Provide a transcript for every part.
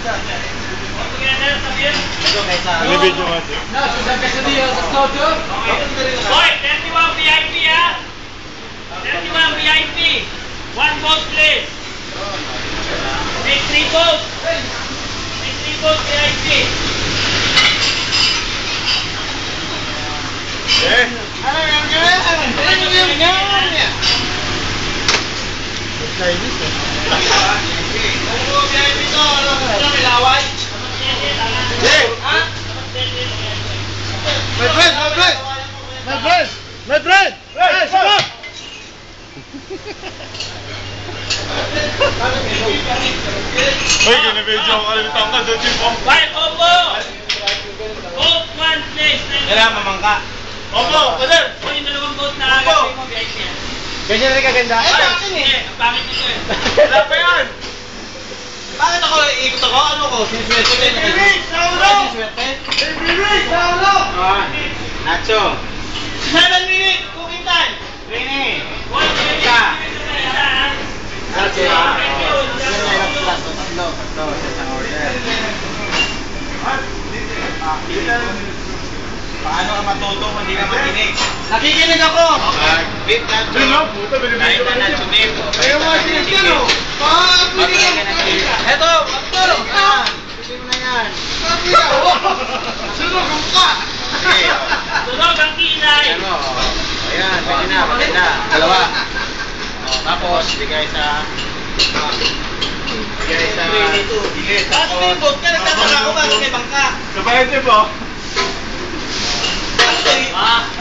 Ano video mo ito? Boy, 31 VIP ha? 31 VIP. 1 vote please. Make 3 votes. Make 3 votes VIP. Eh? Chinese eh. My friend! Hey, stop! Uy, ginabidyo ako kalimutan ka, don't you po? Bye, Opo! Vote 1 please. Kailangan mamangka. Opo, kader! O yung dalawang vote na agad mo VIP yan. Ganyan rin kaganda. Ay, ang pangit nito eh. Wala pa yan! Bakit ako ikot ako? Ano ko? Siniswerte ko yun. Siniswerte? Nacho. 7 minutes, cooking time. Rini. Ka. Nacho ha. Tatlo. Isang order. Paano ka matuto kung hindi ka makinig? Nakikinig ako! Beef nacho. Kahit na nacho beef. Ayaw mga sinisyan o! Eto! Pagtulong! Pagtulong mo na yan. Sunog ang mukha! Okay. Tunog ang kilay. Ayan mo. Ayan, pwede na. Dalawa. Tapos, bigay sa... Gilid. Bakit may vote ka? Nagtataka ako bakit may bangka? Kapalit niyo po?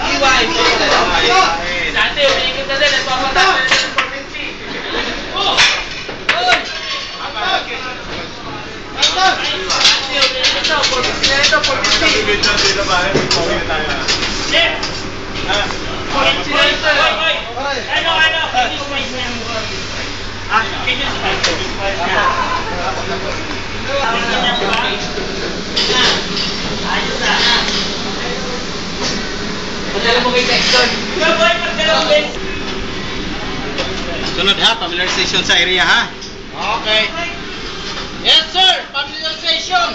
Iwain mo yung dalawa. Dati, umiikot na din. Nagpapatalo na ng province. Oh! Oy! Dati, umiikot na. Province na ito, province. Video na sila ba? Okay na tayo na. Chef! Province na ito. Oy! Ano? Kenyo spice na. Kenyo spice na. Ayos na. Padala mo kay Texton. Ikaw boy, padala mo kay... Sunod ha, familiarization sa area ha. Okay. Yes sir, familiarization.